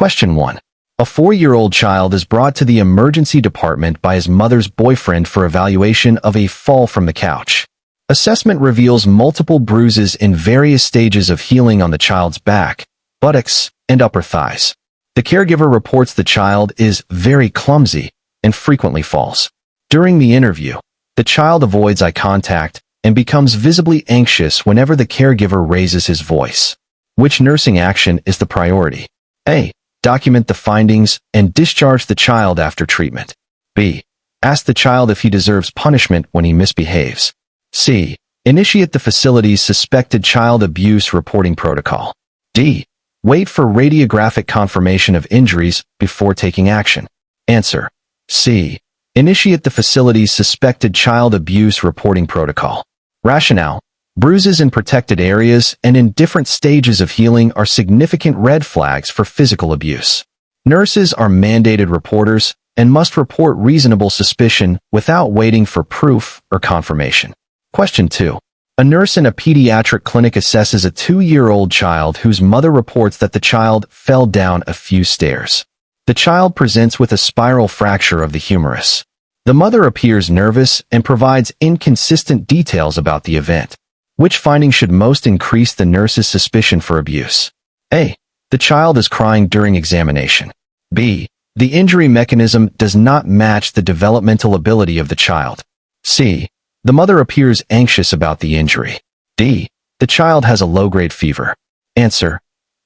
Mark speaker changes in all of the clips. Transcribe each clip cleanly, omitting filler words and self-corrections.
Speaker 1: Question 1. A 4-year-old child is brought to the emergency department by his mother's boyfriend for evaluation of a fall from the couch. Assessment reveals multiple bruises in various stages of healing on the child's back, buttocks, and upper thighs. The caregiver reports the child is very clumsy and frequently falls. During the interview, the child avoids eye contact and becomes visibly anxious whenever the caregiver raises his voice. Which nursing action is the priority? A. Document the findings and discharge the child after treatment. B. Ask the child if he deserves punishment when he misbehaves. C. Initiate the facility's suspected child abuse reporting protocol. D. Wait for radiographic confirmation of injuries before taking action. Answer. C. Initiate the facility's suspected child abuse reporting protocol. Rationale. Bruises in protected areas and in different stages of healing are significant red flags for physical abuse. Nurses are mandated reporters and must report reasonable suspicion without waiting for proof or confirmation. Question 2. A nurse in a pediatric clinic assesses a 2-year-old child whose mother reports that the child fell down a few stairs. The child presents with a spiral fracture of the humerus. The mother appears nervous and provides inconsistent details about the event. Which finding should most increase the nurse's suspicion for abuse? A. The child is crying during examination. B. The injury mechanism does not match the developmental ability of the child. C. The mother appears anxious about the injury. D. The child has a low-grade fever. Answer.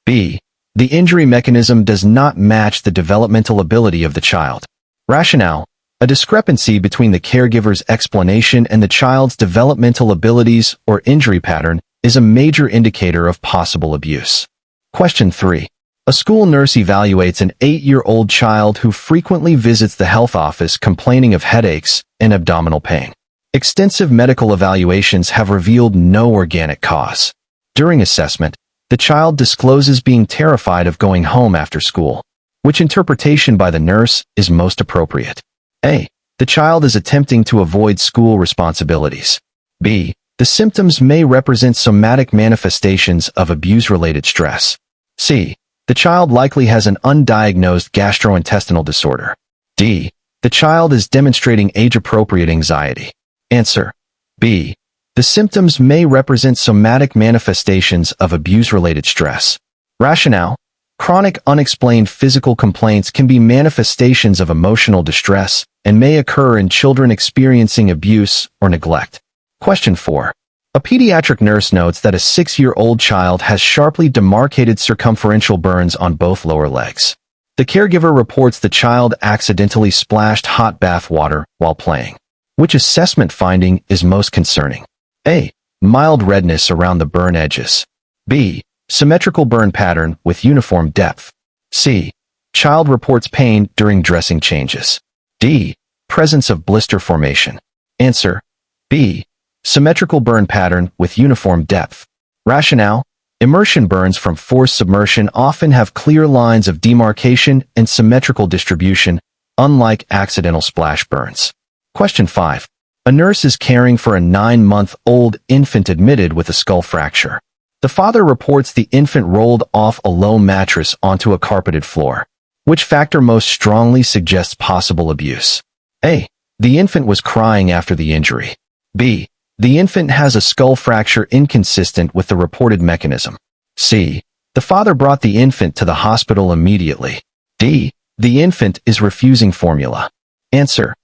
Speaker 1: B. The injury mechanism does not match the developmental ability of the child. Rationale. A discrepancy between the caregiver's explanation and the child's developmental abilities or injury pattern is a major indicator of possible abuse. Question 3. A school nurse evaluates an 8-year-old child who frequently visits the health office complaining of headaches and abdominal pain. Extensive medical evaluations have revealed no organic cause. During assessment, the child discloses being terrified of going home after school. Which interpretation by the nurse is most appropriate? A. The child is attempting to avoid school responsibilities. B. The symptoms may represent somatic manifestations of abuse-related stress. C. The child likely has an undiagnosed gastrointestinal disorder. D. The child is demonstrating age-appropriate anxiety. Answer. B. The symptoms may represent somatic manifestations of abuse-related stress. Rationale. Chronic unexplained physical complaints can be manifestations of emotional distress and may occur in children experiencing abuse or neglect. Question 4. A pediatric nurse notes that a 6-year-old child has sharply demarcated circumferential burns on both lower legs. The caregiver reports the child accidentally splashed hot bath water while playing. Which assessment finding is most concerning? A. Mild redness around the burn edges. B. Symmetrical burn pattern with uniform depth. C. Child reports pain during dressing changes. D. Presence of blister formation. Answer. B. Symmetrical burn pattern with uniform depth. Rationale. Immersion burns from forced submersion often have clear lines of demarcation and symmetrical distribution, unlike accidental splash burns. Question 5. A nurse is caring for a 9-month-old infant admitted with a skull fracture. The father reports the infant rolled off a low mattress onto a carpeted floor. Which factor most strongly suggests possible abuse? A. The infant was crying after the injury. B. The infant has a skull fracture inconsistent with the reported mechanism. C. The father brought the infant to the hospital immediately. D. The infant is refusing formula. Answer.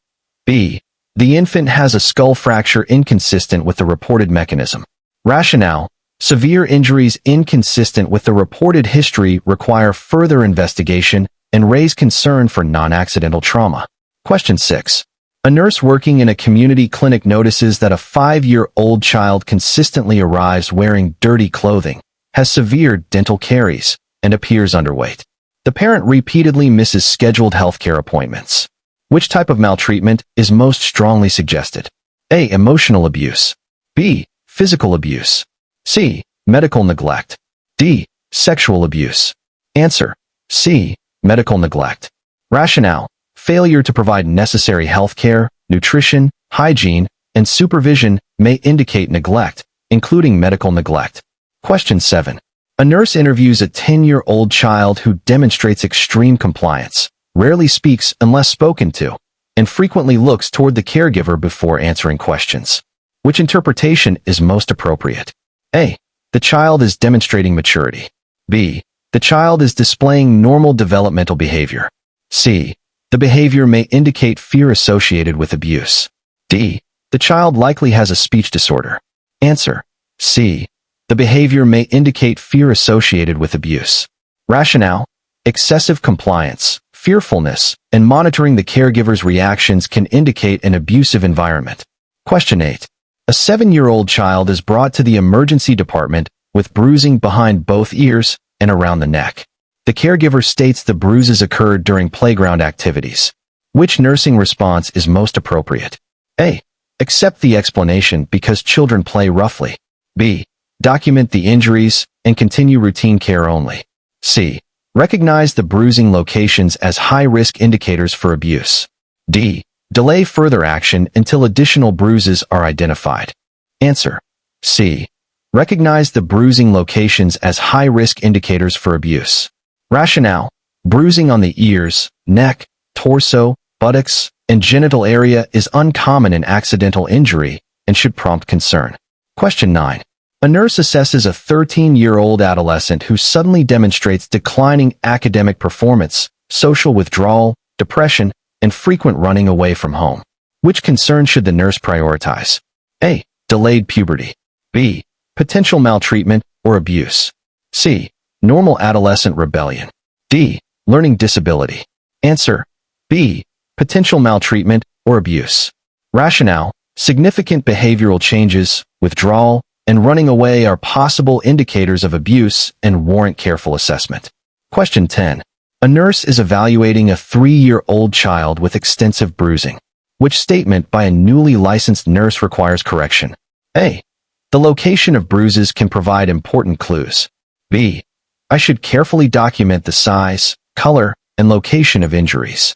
Speaker 1: B. The infant has a skull fracture inconsistent with the reported mechanism. Rationale. Severe injuries inconsistent with the reported history require further investigation and raise concern for non-accidental trauma. Question 6. A nurse working in a community clinic notices that a 5-year-old child consistently arrives wearing dirty clothing, has severe dental caries, and appears underweight. The parent repeatedly misses scheduled healthcare appointments. Which type of maltreatment is most strongly suggested? A. Emotional abuse. B. Physical abuse. C. Medical neglect. D. Sexual abuse. Answer. C. Medical neglect. Rationale. Failure to provide necessary health care, nutrition, hygiene, and supervision may indicate neglect, including medical neglect. Question 7. A nurse interviews a 10-year-old child who demonstrates extreme compliance, rarely speaks unless spoken to, and frequently looks toward the caregiver before answering questions. Which interpretation is most appropriate? A. The child is demonstrating maturity. B. The child is displaying normal developmental behavior. C. The behavior may indicate fear associated with abuse. D. The child likely has a speech disorder. Answer. C. The behavior may indicate fear associated with abuse. Rationale: excessive compliance, fearfulness, and monitoring the caregiver's reactions can indicate an abusive environment. Question 8. A 7-year-old child is brought to the emergency department with bruising behind both ears and around the neck. The caregiver states the bruises occurred during playground activities. Which nursing response is most appropriate? A. Accept the explanation because children play roughly. B. Document the injuries and continue routine care only. C. Recognize the bruising locations as high-risk indicators for abuse. D. Delay further action until additional bruises are identified. Answer. C. Recognize the bruising locations as high-risk indicators for abuse. Rationale: bruising on the ears, neck, torso, buttocks, and genital area is uncommon in accidental injury and should prompt concern. Question 9. A nurse assesses a 13-year-old adolescent who suddenly demonstrates declining academic performance, social withdrawal, depression, and frequent running away from home. Which concern should the nurse prioritize? A. Delayed puberty. B. Potential maltreatment or abuse. C. Normal adolescent rebellion. D. Learning disability. Answer. B. Potential maltreatment or abuse. Rationale: significant behavioral changes, withdrawal, and running away are possible indicators of abuse and warrant careful assessment. Question 10. A nurse is evaluating a 3-year-old child with extensive bruising. Which statement by a newly licensed nurse requires correction? A. The location of bruises can provide important clues. B. I should carefully document the size, color, and location of injuries.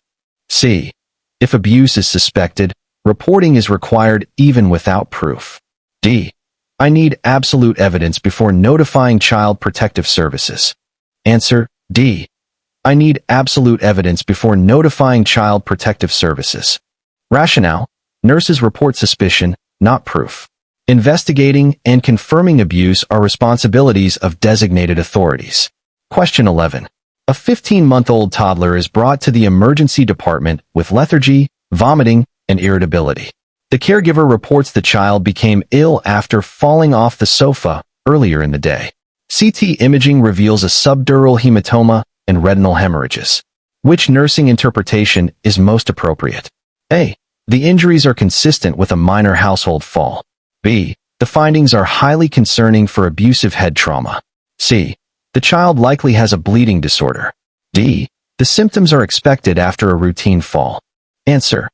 Speaker 1: C. If abuse is suspected, reporting is required even without proof. D. I need absolute evidence before notifying Child Protective Services. Answer. D. I need absolute evidence before notifying Child Protective Services. Rationale: nurses report suspicion, not proof. Investigating and confirming abuse are responsibilities of designated authorities. Question 11. A 15-month-old toddler is brought to the emergency department with lethargy, vomiting, and irritability. The caregiver reports the child became ill after falling off the sofa earlier in the day. CT imaging reveals a subdural hematoma and retinal hemorrhages. Which nursing interpretation is most appropriate? A. The injuries are consistent with a minor household fall. B. The findings are highly concerning for abusive head trauma. C. The child likely has a bleeding disorder. D. The symptoms are expected after a routine fall. Answer.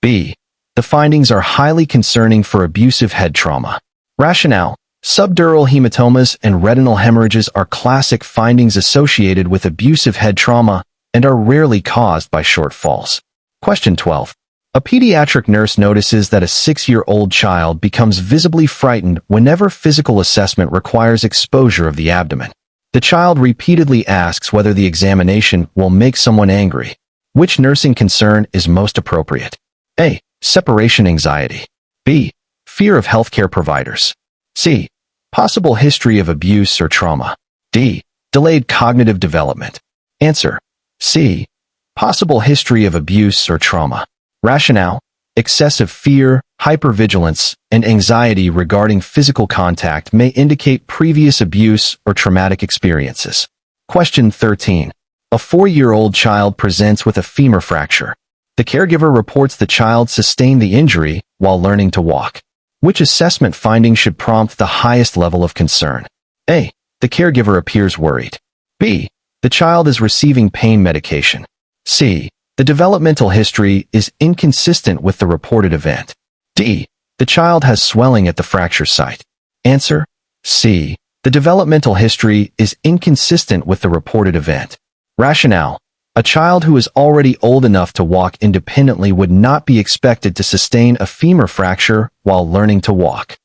Speaker 1: B. The findings are highly concerning for abusive head trauma. Rationale: subdural hematomas and retinal hemorrhages are classic findings associated with abusive head trauma and are rarely caused by short falls. Question 12. A pediatric nurse notices that a 6-year-old child becomes visibly frightened whenever physical assessment requires exposure of the abdomen. The child repeatedly asks whether the examination will make someone angry. Which nursing concern is most appropriate? A. Separation anxiety. B. Fear of healthcare providers. C. Possible history of abuse or trauma. D. Delayed cognitive development. Answer. C. Possible history of abuse or trauma. Rationale: excessive fear, hypervigilance, and anxiety regarding physical contact may indicate previous abuse or traumatic experiences. Question 13. A 4-year-old child presents with a femur fracture. The caregiver reports the child sustained the injury while learning to walk. Which assessment finding should prompt the highest level of concern? A. The caregiver appears worried. B. The child is receiving pain medication. C. The developmental history is inconsistent with the reported event. D. The child has swelling at the fracture site. Answer. C. The developmental history is inconsistent with the reported event. Rationale: a child who is already old enough to walk independently would not be expected to sustain a femur fracture while learning to walk.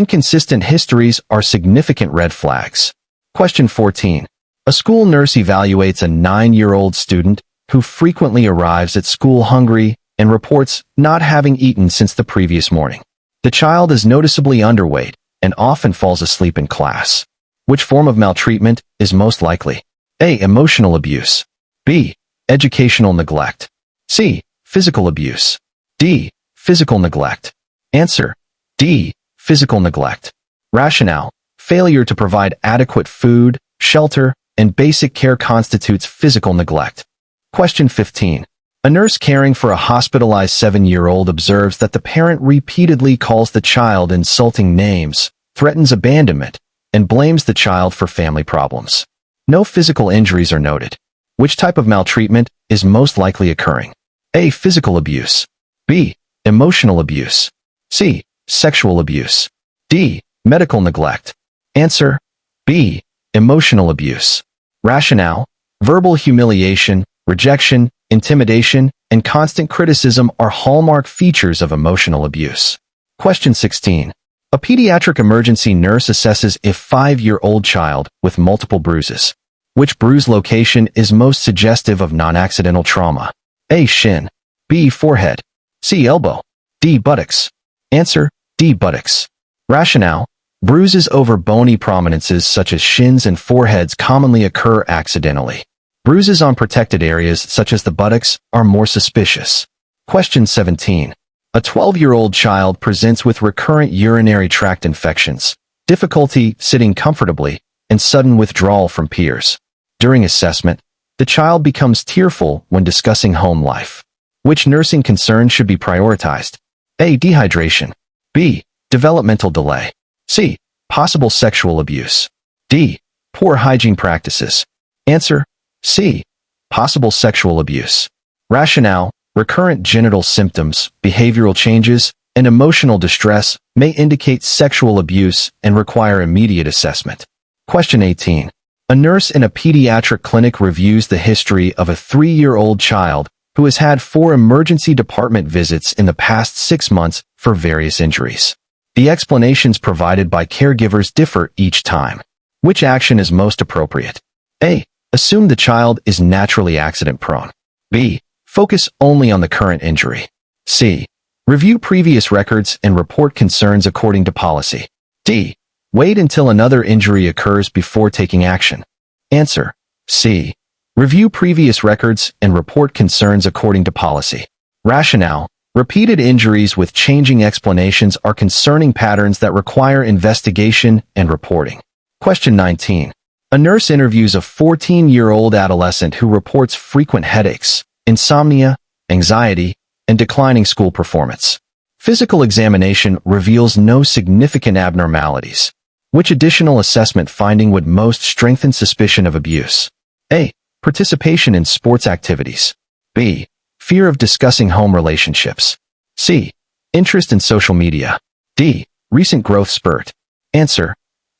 Speaker 1: Inconsistent histories are significant red flags. Question 14. A school nurse evaluates a 9-year-old student who frequently arrives at school hungry and reports not having eaten since the previous morning. The child is noticeably underweight and often falls asleep in class. Which form of maltreatment is most likely? A. Emotional abuse. B. Educational neglect. C. Physical abuse. D. Physical neglect. Answer: D. Physical neglect. Rationale: failure to provide adequate food, shelter, and basic care constitutes physical neglect. Question 15. A nurse caring for a hospitalized 7-year-old observes that the parent repeatedly calls the child insulting names, threatens abandonment, and blames the child for family problems. No physical injuries are noted. Which type of maltreatment is most likely occurring? A. Physical abuse. B. Emotional abuse. C. Sexual abuse. D. Medical neglect. Answer: B. Emotional abuse. Rationale: verbal humiliation, rejection, intimidation, and constant criticism are hallmark features of emotional abuse. Question 16. A pediatric emergency nurse assesses a 5-year-old child with multiple bruises. Which bruise location is most suggestive of non-accidental trauma? A. Shin. B. Forehead. C. Elbow. D. Buttocks. Answer: D. Buttocks. Rationale: bruises over bony prominences such as shins and foreheads commonly occur accidentally. Bruises on protected areas such as the buttocks are more suspicious. Question 17. A 12-year-old child presents with recurrent urinary tract infections, difficulty sitting comfortably, and sudden withdrawal from peers. During assessment, the child becomes tearful when discussing home life. Which nursing concern should be prioritized? A. Dehydration. B. Developmental delay. C. Possible sexual abuse. D. Poor hygiene practices. Answer: C. Possible sexual abuse. Rationale: recurrent genital symptoms, behavioral changes, and emotional distress may indicate sexual abuse and require immediate assessment. Question 18. A nurse in a pediatric clinic reviews the history of a 3-year-old child who has had 4 emergency department visits in the past 6 months for various injuries. The explanations provided by caregivers differ each time. Which action is most appropriate? A. Assume the child is naturally accident-prone. B. Focus only on the current injury. C. Review previous records and report concerns according to policy. D. Wait until another injury occurs before taking action. Answer: C. Review previous records and report concerns according to policy. Rationale: repeated injuries with changing explanations are concerning patterns that require investigation and reporting. Question 19. A nurse interviews a 14-year-old adolescent who reports frequent headaches, insomnia, anxiety, and declining school performance. Physical examination reveals no significant abnormalities. Which additional assessment finding would most strengthen suspicion of abuse? A. Participation in sports activities. B. Fear of discussing home relationships. C. Interest in social media. D. Recent growth spurt. Answer: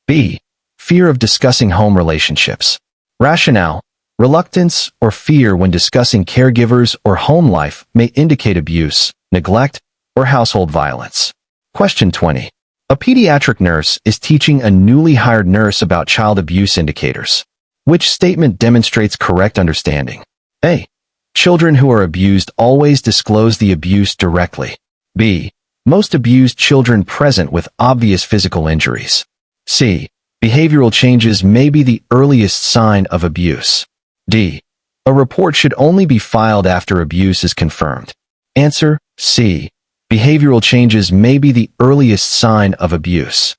Speaker 1: B. Fear of discussing home relationships. Rationale: reluctance or fear when discussing caregivers or home life may indicate abuse, neglect, or household violence. Question 20. A pediatric nurse is teaching a newly hired nurse about child abuse indicators. Which statement demonstrates correct understanding? A. Children who are abused always disclose the abuse directly. B. Most abused children present with obvious physical injuries. C. Behavioral changes may be the earliest sign of abuse. D. A report should only be filed after abuse is confirmed. Answer: C. Behavioral changes may be the earliest sign of abuse.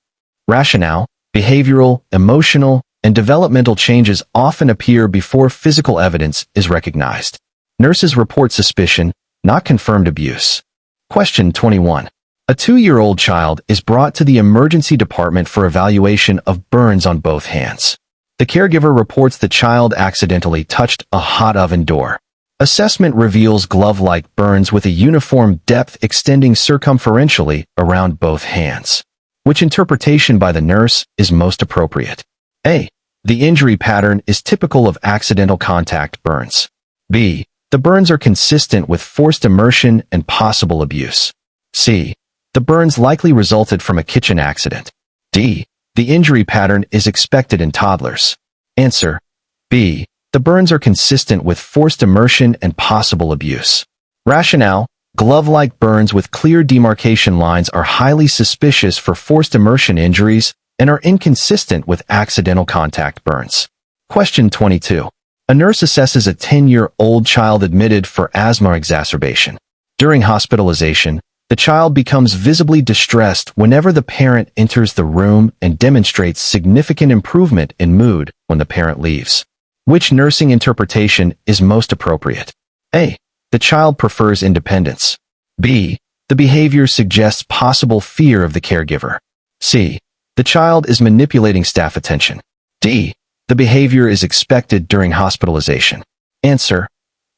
Speaker 1: Rationale: behavioral, emotional, and developmental changes often appear before physical evidence is recognized. Nurses report suspicion, not confirmed abuse. Question 21. A 2-year-old child is brought to the emergency department for evaluation of burns on both hands. The caregiver reports the child accidentally touched a hot oven door. Assessment reveals glove-like burns with a uniform depth extending circumferentially around both hands. Which interpretation by the nurse is most appropriate? A. The injury pattern is typical of accidental contact burns. B. The burns are consistent with forced immersion and possible abuse. C. The burns likely resulted from a kitchen accident. D. The injury pattern is expected in toddlers. Answer. B. The burns are consistent with forced immersion and possible abuse. Rationale. Glove-like burns with clear demarcation lines are highly suspicious for forced immersion injuries and are inconsistent with accidental contact burns. Question 22. A nurse assesses a 10-year-old child admitted for asthma exacerbation. During hospitalization, the child becomes visibly distressed whenever the parent enters the room and demonstrates significant improvement in mood when the parent leaves. Which nursing interpretation is most appropriate? A. The child prefers independence. B. The behavior suggests possible fear of the caregiver. C. The child is manipulating staff attention. D. The behavior is expected during hospitalization. Answer.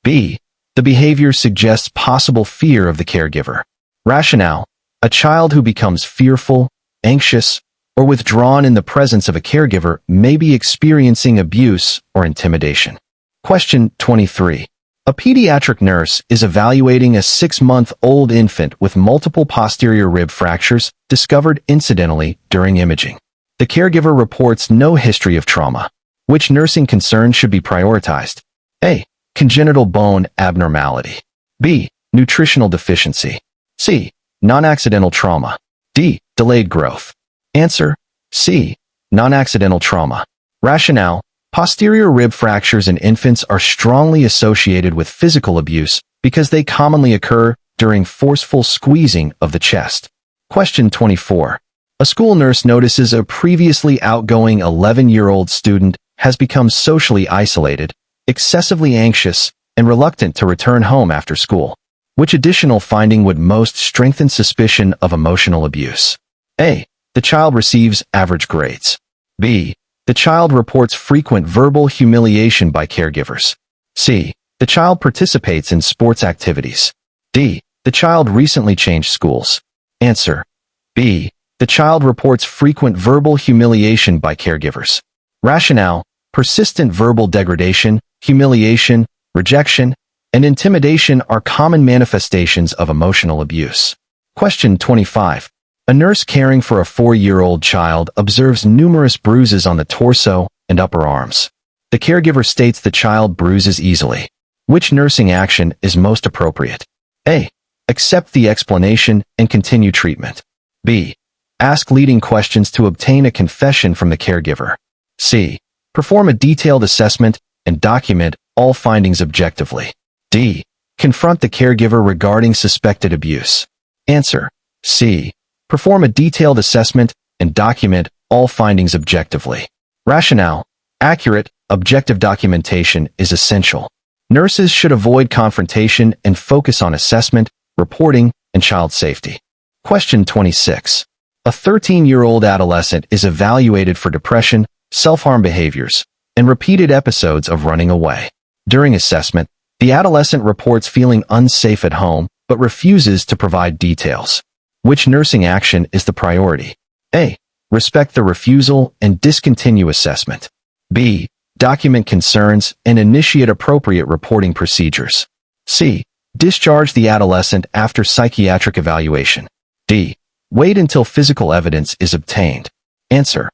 Speaker 1: B. The behavior suggests possible fear of the caregiver. Rationale. A child who becomes fearful, anxious, or withdrawn in the presence of a caregiver may be experiencing abuse or intimidation. Question 23. A pediatric nurse is evaluating a 6-month-old infant with multiple posterior rib fractures discovered incidentally during imaging. The caregiver reports no history of trauma. Which nursing concern should be prioritized? A. Congenital bone abnormality. B. Nutritional deficiency. C. Non-accidental trauma. D. Delayed growth. Answer. C. Non-accidental trauma. Rationale. Posterior rib fractures in infants are strongly associated with physical abuse because they commonly occur during forceful squeezing of the chest. Question 24. A school nurse notices a previously outgoing 11-year-old student has become socially isolated, excessively anxious, and reluctant to return home after school. Which additional finding would most strengthen suspicion of emotional abuse? A. The child receives average grades. B. The child reports frequent verbal humiliation by caregivers. C. The child participates in sports activities. D. The child recently changed schools. Answer. B. The child reports frequent verbal humiliation by caregivers. Rationale. Persistent verbal degradation, humiliation, rejection, and intimidation are common manifestations of emotional abuse. Question 25. A nurse caring for a 4-year-old child observes numerous bruises on the torso and upper arms. The caregiver states the child bruises easily. Which nursing action is most appropriate? A. Accept the explanation and continue treatment. B. Ask leading questions to obtain a confession from the caregiver. C. Perform a detailed assessment and document all findings objectively. D. Confront the caregiver regarding suspected abuse. Answer. C. Perform a detailed assessment and document all findings objectively. Rationale. Accurate, objective documentation is essential. Nurses should avoid confrontation and focus on assessment, reporting, and child safety. Question 26. A 13-year-old adolescent is evaluated for depression, self-harm behaviors, and repeated episodes of running away. During assessment, the adolescent reports feeling unsafe at home but refuses to provide details. Which nursing action is the priority? A. Respect the refusal and discontinue assessment. B. Document concerns and initiate appropriate reporting procedures. C. Discharge the adolescent after psychiatric evaluation. D. Wait until physical evidence is obtained. Answer.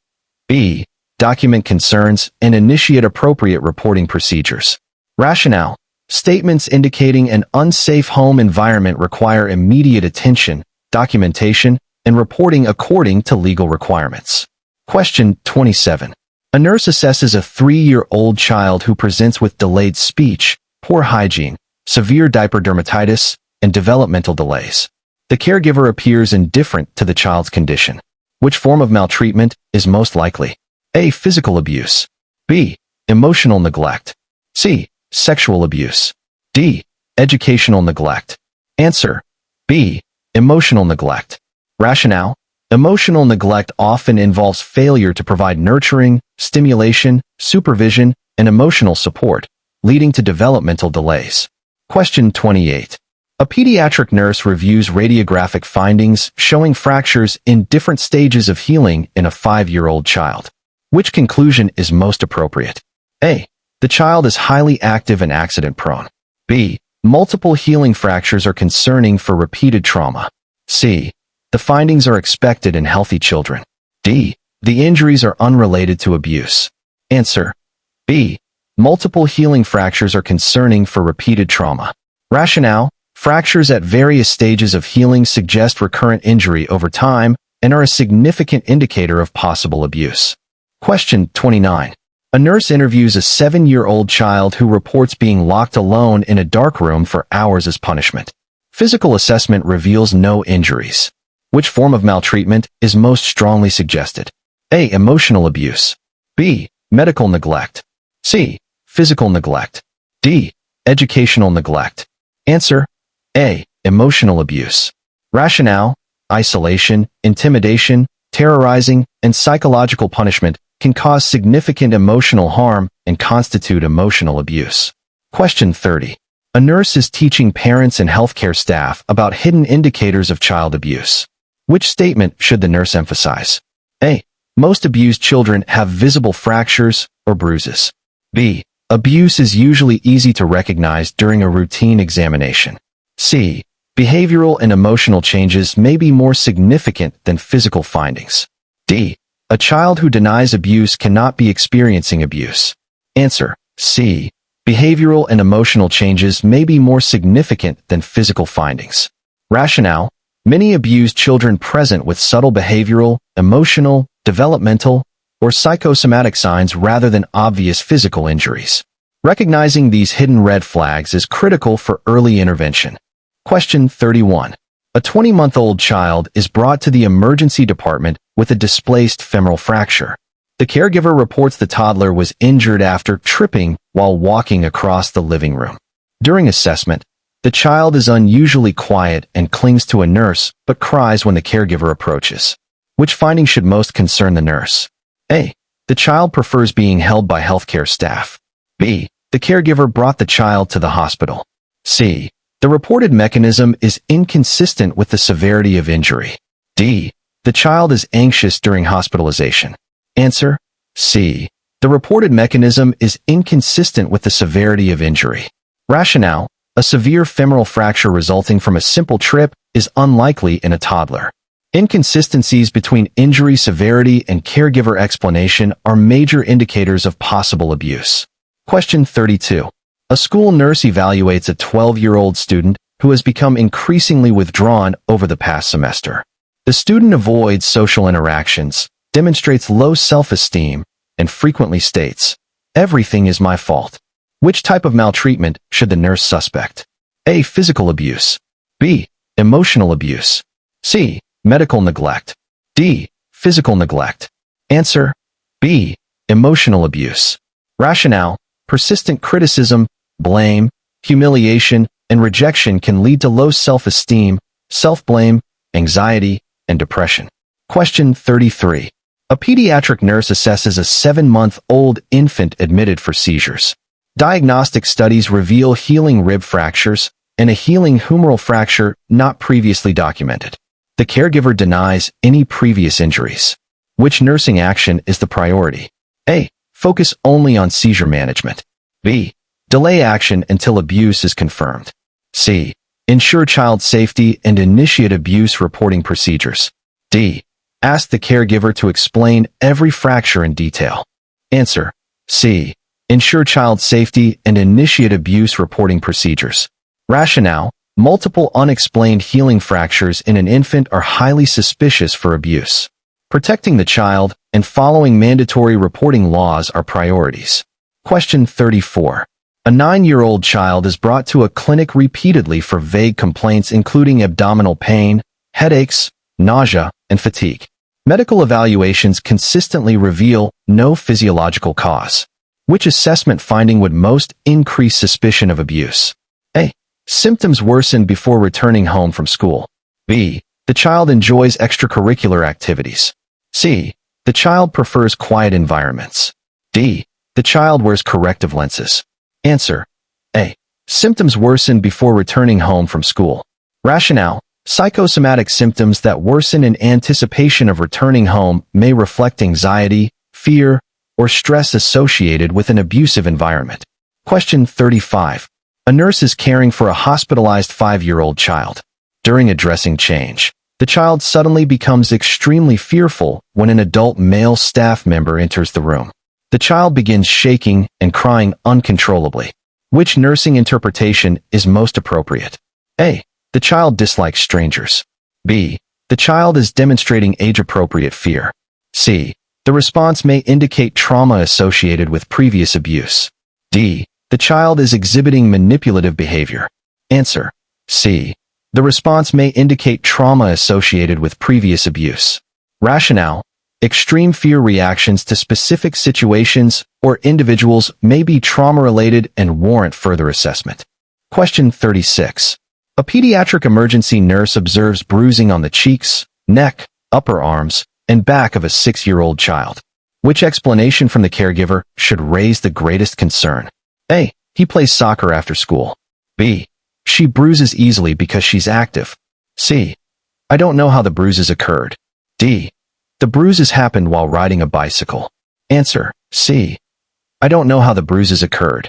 Speaker 1: B. Document concerns and initiate appropriate reporting procedures. Rationale. Statements indicating an unsafe home environment require immediate attention, documentation, and reporting according to legal requirements. Question 27. A nurse assesses a 3-year-old child who presents with delayed speech, poor hygiene, severe diaper dermatitis, and developmental delays. The caregiver appears indifferent to the child's condition. Which form of maltreatment is most likely? A. Physical abuse. B. Emotional neglect. C. Sexual abuse. D. Educational neglect. Answer. B. Emotional neglect. Rationale. Emotional neglect often involves failure to provide nurturing, stimulation, supervision, and emotional support, leading to developmental delays. Question 28. A pediatric nurse reviews radiographic findings showing fractures in different stages of healing in a 5-year-old child. Which conclusion is most appropriate? A. The child is highly active and accident-prone. B. Multiple healing fractures are concerning for repeated trauma. C. The findings are expected in healthy children. D. The injuries are unrelated to abuse. Answer. B. Multiple healing fractures are concerning for repeated trauma. Rationale. Fractures at various stages of healing suggest recurrent injury over time and are a significant indicator of possible abuse. Question 29. A nurse interviews a 7-year-old child who reports being locked alone in a dark room for hours as punishment. Physical assessment reveals no injuries. Which form of maltreatment is most strongly suggested? A. Emotional abuse. B. Medical neglect. C. Physical neglect. D. Educational neglect. Answer. A. Emotional abuse. Rationale. Isolation, intimidation, terrorizing, and psychological punishment can cause significant emotional harm and constitute emotional abuse. Question 30. A nurse is teaching parents and healthcare staff about hidden indicators of child abuse. Which statement should the nurse emphasize? A. Most abused children have visible fractures or bruises. B. Abuse is usually easy to recognize during a routine examination. C. Behavioral and emotional changes may be more significant than physical findings. D. A child who denies abuse cannot be experiencing abuse. Answer. C. Behavioral and emotional changes may be more significant than physical findings. Rationale. Many abused children present with subtle behavioral, emotional, developmental, or psychosomatic signs rather than obvious physical injuries. Recognizing these hidden red flags is critical for early intervention. Question 31. A 20-month-old child is brought to the emergency department with a displaced femoral fracture. The caregiver reports the toddler was injured after tripping while walking across the living room. During assessment, the child is unusually quiet and clings to a nurse but cries when the caregiver approaches. Which finding should most concern the nurse? A. The child prefers being held by healthcare staff. B. The caregiver brought the child to the hospital. C. The reported mechanism is inconsistent with the severity of injury. D. The child is anxious during hospitalization. Answer. C. The reported mechanism is inconsistent with the severity of injury. Rationale. A severe femoral fracture resulting from a simple trip is unlikely in a toddler. Inconsistencies between injury severity and caregiver explanation are major indicators of possible abuse. Question 32. A school nurse evaluates a 12-year-old student who has become increasingly withdrawn over the past semester. The student avoids social interactions, demonstrates low self-esteem, and frequently states, "Everything is my fault." Which type of maltreatment should the nurse suspect? A. Physical abuse. B. Emotional abuse. C. Medical neglect. D. Physical neglect. Answer. B. Emotional abuse. Rationale. Persistent criticism, blame, humiliation, and rejection can lead to low self-esteem, self-blame, anxiety, and depression. Question 33. A pediatric nurse assesses a 7-month-old infant admitted for seizures. Diagnostic studies reveal healing rib fractures and a healing humeral fracture not previously documented. The caregiver denies any previous injuries. Which nursing action is the priority? A. Focus only on seizure management. B. Delay action until abuse is confirmed. C. Ensure child safety and initiate abuse reporting procedures. D. Ask the caregiver to explain every fracture in detail. Answer. C. Ensure child safety and initiate abuse reporting procedures. Rationale. Multiple unexplained healing fractures in an infant are highly suspicious for abuse. Protecting the child and following mandatory reporting laws are priorities. Question 34. A 9-year-old child is brought to a clinic repeatedly for vague complaints including abdominal pain, headaches, nausea, and fatigue. Medical evaluations consistently reveal no physiological cause. Which assessment finding would most increase suspicion of abuse? A. Symptoms worsen before returning home from school. B. The child enjoys extracurricular activities. C. The child prefers quiet environments. D. The child wears corrective lenses. Answer. A. Symptoms worsen before returning home from school. Rationale. Psychosomatic symptoms that worsen in anticipation of returning home may reflect anxiety, fear, or stress associated with an abusive environment. Question 35. A nurse is caring for a hospitalized 5-year-old child. During a dressing change, The child suddenly becomes extremely fearful when an adult male staff member enters the room. The child begins shaking and crying uncontrollably. Which nursing interpretation is most appropriate? A. The child dislikes strangers. B. The child is demonstrating age-appropriate fear. C. The response may indicate trauma associated with previous abuse. D. The child is exhibiting manipulative behavior. Answer: C. The response may indicate trauma associated with previous abuse. Rationale: extreme fear reactions to specific situations or individuals may be trauma-related and warrant further assessment. Question 36. A pediatric emergency nurse observes bruising on the cheeks, neck, upper arms, and back of a 6-year-old child. Which explanation from the caregiver should raise the greatest concern? A. He plays soccer after school. B. She bruises easily because she's active. C. I don't know how the bruises occurred. D. The bruises happened while riding a bicycle. Answer: C. I don't know how the bruises occurred.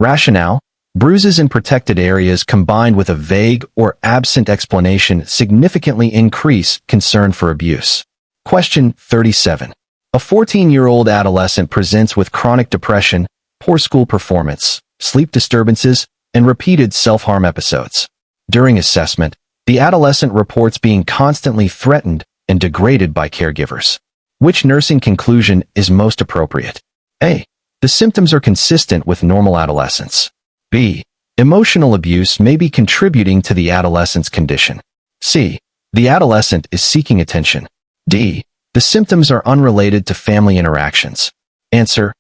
Speaker 1: Rationale: bruises in protected areas combined with a vague or absent explanation significantly increase concern for abuse. Question 37. A 14-year-old adolescent presents with chronic depression, poor school performance, sleep disturbances, and repeated self-harm episodes. During assessment, the adolescent reports being constantly threatened and degraded by caregivers. Which nursing conclusion is most appropriate? A. The symptoms are consistent with normal adolescence. B. Emotional abuse may be contributing to the adolescent's condition. C. The adolescent is seeking attention. D. The symptoms are unrelated to family interactions. Answer: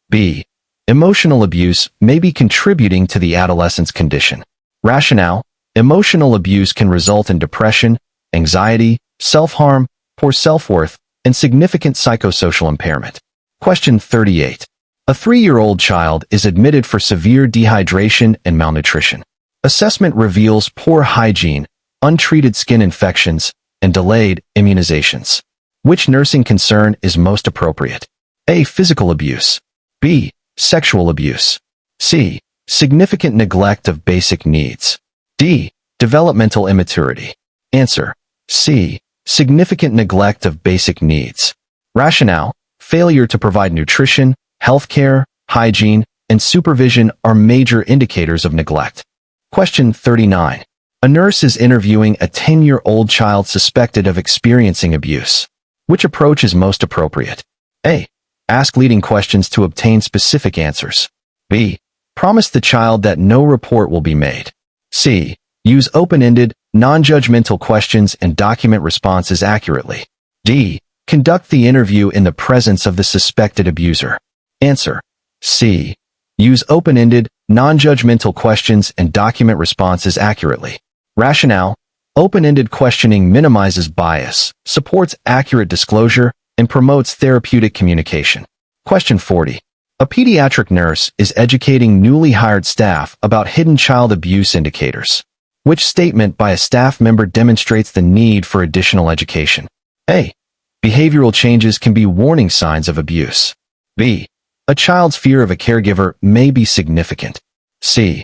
Speaker 1: B. Emotional abuse may be contributing to the adolescent's condition. Rationale: emotional abuse can result in depression, anxiety, self-harm, poor self-worth, and significant psychosocial impairment. Question 38. A 3-year-old child is admitted for severe dehydration and malnutrition. Assessment reveals poor hygiene, untreated skin infections, and delayed immunizations. Which nursing concern is most appropriate? A. Physical abuse. B. Sexual abuse. C. Significant neglect of basic needs. D. Developmental immaturity. Answer: C. Significant neglect of basic needs. Rationale: failure to provide nutrition, healthcare, hygiene, and supervision are major indicators of neglect. Question 39. A nurse is interviewing a 10-year-old child suspected of experiencing abuse. Which approach is most appropriate? A. Ask leading questions to obtain specific answers. B. Promise the child that no report will be made. C. Use open-ended, non-judgmental questions and document responses accurately. D. Conduct the interview in the presence of the suspected abuser. Answer: C. Use open-ended, non-judgmental questions and document responses accurately. Rationale: open-ended questioning minimizes bias, supports accurate disclosure, and promotes therapeutic communication. Question 40. A pediatric nurse is educating newly hired staff about hidden child abuse indicators. Which statement by a staff member demonstrates the need for additional education? A. Behavioral changes can be warning signs of abuse. B. A child's fear of a caregiver may be significant. C.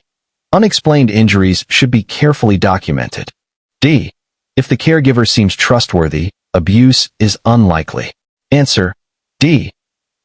Speaker 1: Unexplained injuries should be carefully documented. D. If the caregiver seems trustworthy, abuse is unlikely. Answer: D.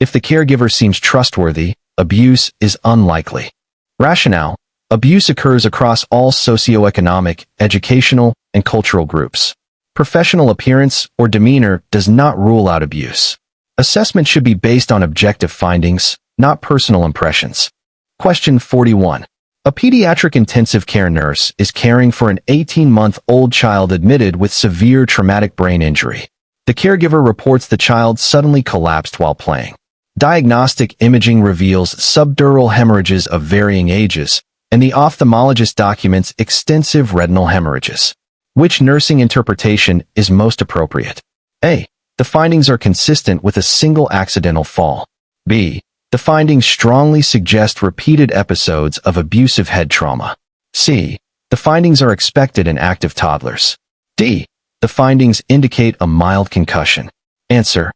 Speaker 1: If the caregiver seems trustworthy, abuse is unlikely. Rationale: abuse occurs across all socioeconomic, educational, and cultural groups. Professional appearance or demeanor does not rule out abuse. Assessment should be based on objective findings, not personal impressions. Question 41. A pediatric intensive care nurse is caring for an 18-month-old child admitted with severe traumatic brain injury. The caregiver reports the child suddenly collapsed while playing. Diagnostic imaging reveals subdural hemorrhages of varying ages, and the ophthalmologist documents extensive retinal hemorrhages. Which nursing interpretation is most appropriate? A. The findings are consistent with a single accidental fall. B. The findings strongly suggest repeated episodes of abusive head trauma. C. The findings are expected in active toddlers. D. The findings indicate a mild concussion. Answer: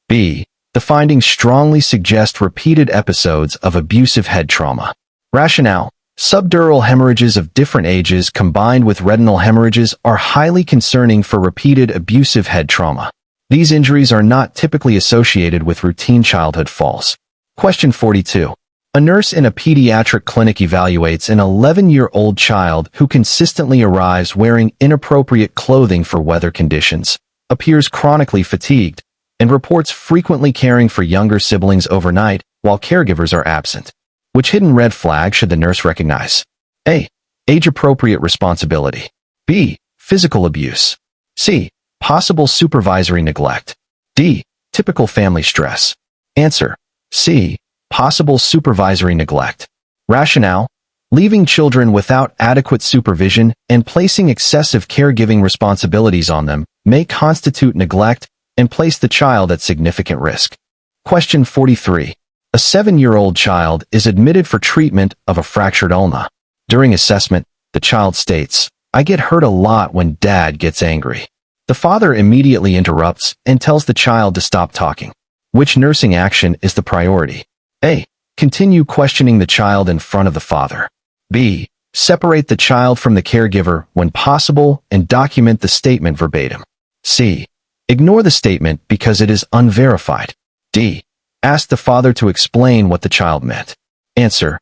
Speaker 1: B. The findings strongly suggest repeated episodes of abusive head trauma. Rationale: Subdural hemorrhages of different ages combined with retinal hemorrhages are highly concerning for repeated abusive head trauma. These injuries are not typically associated with routine childhood falls. Question 42. A nurse in a pediatric clinic evaluates an 11-year-old child who consistently arrives wearing inappropriate clothing for weather conditions, appears chronically fatigued, and reports frequently caring for younger siblings overnight while caregivers are absent. Which hidden red flag should the nurse recognize? A. Age-appropriate responsibility. B. Physical abuse. C. Possible supervisory neglect. D. Typical family stress. Answer. C. Possible supervisory neglect. Rationale: leaving children without adequate supervision and placing excessive caregiving responsibilities on them may constitute neglect and place the child at significant risk. Question 43. A 7-year-old child is admitted for treatment of a fractured ulna. During assessment, the child states, "I get hurt a lot when Dad gets angry." The father immediately interrupts and tells the child to stop talking. Which nursing action is the priority? A. Continue questioning the child in front of the father. B. Separate the child from the caregiver when possible and document the statement verbatim. C. Ignore the statement because it is unverified. D. Ask the father to explain what the child meant. Answer.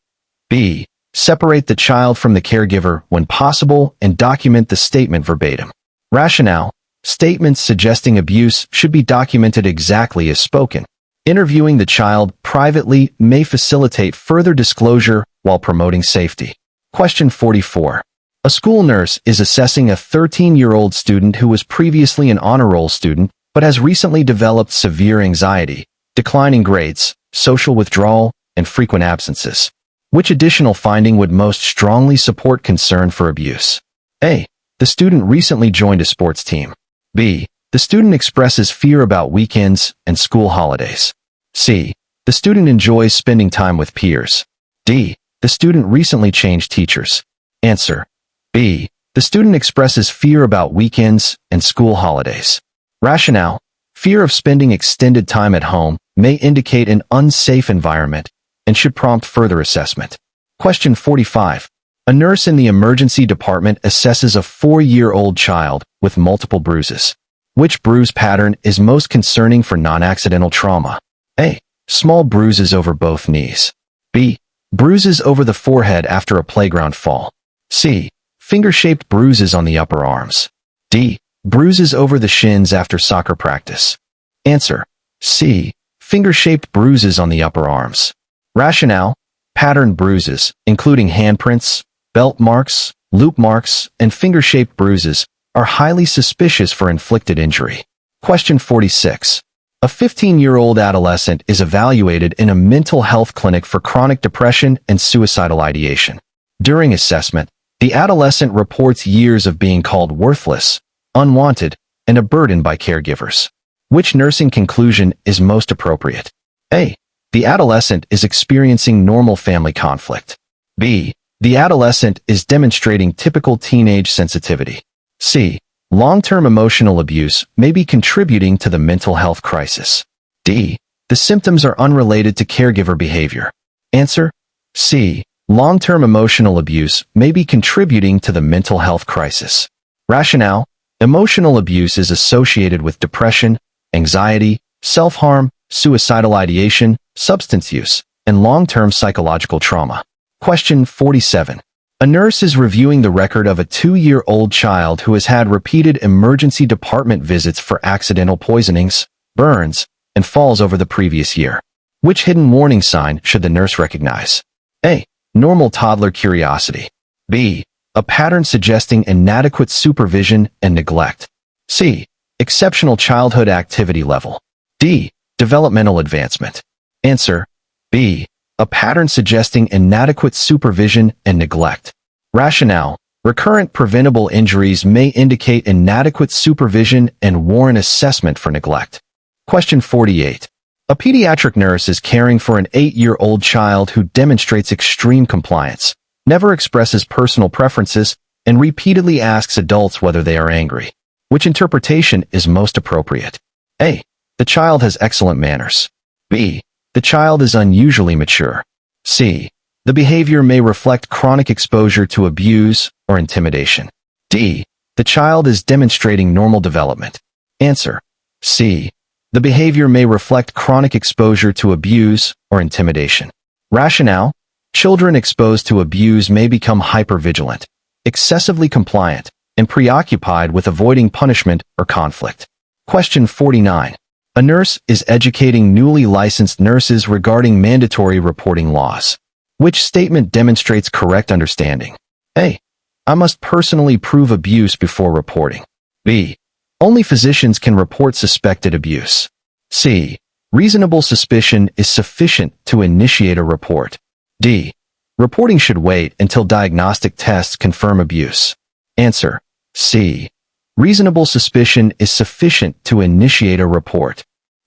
Speaker 1: B. Separate the child from the caregiver when possible and document the statement verbatim. Rationale: statements suggesting abuse should be documented exactly as spoken. Interviewing the child privately may facilitate further disclosure while promoting safety. Question 44. A school nurse is assessing a 13-year-old student who was previously an honor roll student but has recently developed severe anxiety, declining grades, social withdrawal, and frequent absences. Which additional finding would most strongly support concern for abuse? A. The student recently joined a sports team. B. The student expresses fear about weekends and school holidays. C. The student enjoys spending time with peers. D. The student recently changed teachers. Answer. B. The student expresses fear about weekends and school holidays. Rationale: fear of spending extended time at home may indicate an unsafe environment and should prompt further assessment. Question 45. A nurse in the emergency department assesses a 4-year-old child with multiple bruises. Which bruise pattern is most concerning for non-accidental trauma? A. Small bruises over both knees. B. Bruises over the forehead after a playground fall. C. Finger-shaped bruises on the upper arms. D. Bruises over the shins after soccer practice. Answer. C. Finger-shaped bruises on the upper arms. Rationale: patterned bruises, including handprints, belt marks, loop marks, and finger-shaped bruises, are highly suspicious for inflicted injury. Question 46. A 15-year-old adolescent is evaluated in a mental health clinic for chronic depression and suicidal ideation. During assessment, the adolescent reports years of being called worthless, unwanted, and a burden by caregivers. Which nursing conclusion is most appropriate? A. The adolescent is experiencing normal family conflict. B. The adolescent is demonstrating typical teenage sensitivity. C. Long-term emotional abuse may be contributing to the mental health crisis. D. The symptoms are unrelated to caregiver behavior. Answer. C. Long-term emotional abuse may be contributing to the mental health crisis. Rationale: emotional abuse is associated with depression, anxiety, self-harm, suicidal ideation, substance use, and long-term psychological trauma. Question 47. A nurse is reviewing the record of a 2-year-old child who has had repeated emergency department visits for accidental poisonings, burns, and falls over the previous year. Which hidden warning sign should the nurse recognize? A. Normal toddler curiosity. B. A pattern suggesting inadequate supervision and neglect. C. Exceptional childhood activity level. D. Developmental advancement. Answer. B. A pattern suggesting inadequate supervision and neglect. Rationale: recurrent preventable injuries may indicate inadequate supervision and warrant assessment for neglect. Question 48. A pediatric nurse is caring for an 8-year-old child who demonstrates extreme compliance, never expresses personal preferences, and repeatedly asks adults whether they are angry. Which interpretation is most appropriate? A. The child has excellent manners. B. The child is unusually mature. C. The behavior may reflect chronic exposure to abuse or intimidation. D. The child is demonstrating normal development. Answer: C. The behavior may reflect chronic exposure to abuse or intimidation. Rationale: children exposed to abuse may become hypervigilant, excessively compliant, and preoccupied with avoiding punishment or conflict. Question 49. A nurse is educating newly licensed nurses regarding mandatory reporting laws. Which statement demonstrates correct understanding? A. I must personally prove abuse before reporting. B. Only physicians can report suspected abuse. C. Reasonable suspicion is sufficient to initiate a report. D. Reporting should wait until diagnostic tests confirm abuse. Answer: C. Reasonable suspicion is sufficient to initiate a report.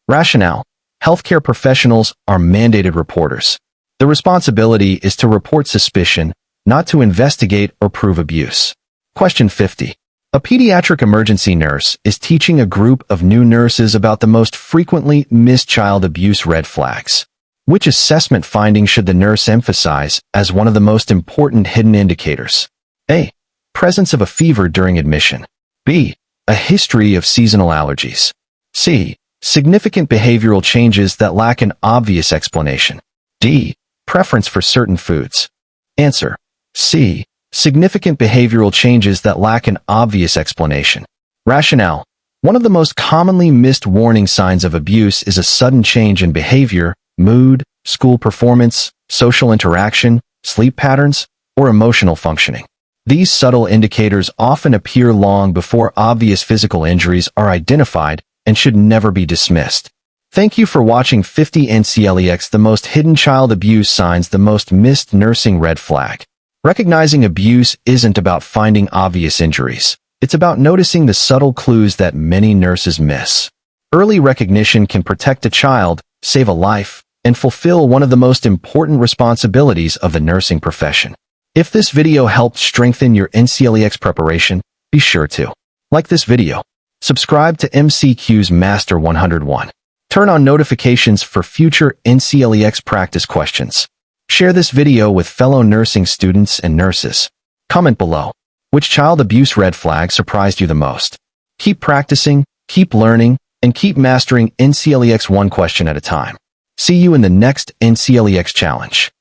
Speaker 1: Rationale: healthcare professionals are mandated reporters. The responsibility is to report suspicion, not to investigate or prove abuse. Question 50. A pediatric emergency nurse is teaching a group of new nurses about the most frequently missed child abuse red flags. Which assessment finding should the nurse emphasize as one of the most important hidden indicators? A. Presence of a fever during admission. B. A history of seasonal allergies. C. Significant behavioral changes that lack an obvious explanation. D. Preference for certain foods. Answer: C. Significant behavioral changes that lack an obvious explanation. Rationale: one of the most commonly missed warning signs of abuse is a sudden change in behavior, mood, school performance, social interaction, sleep patterns, or emotional functioning. These subtle indicators often appear long before obvious physical injuries are identified and should never be dismissed. Thank you for watching 50 Nclex, the most hidden child abuse signs, the most missed nursing red flag. Recognizing abuse isn't about finding obvious injuries. It's about noticing the subtle clues that many nurses miss. Early recognition can protect a child, save a life, and fulfill one of the most important responsibilities of the nursing profession. If this video helped strengthen your Nclex preparation, be sure to like this video, subscribe to MCQs Master 101, turn on notifications for future Nclex practice questions. Share this video with fellow nursing students and nurses. Comment below, which child abuse red flag surprised you the most? Keep practicing, keep learning, and keep mastering Nclex one question at a time. See you in the next Nclex challenge.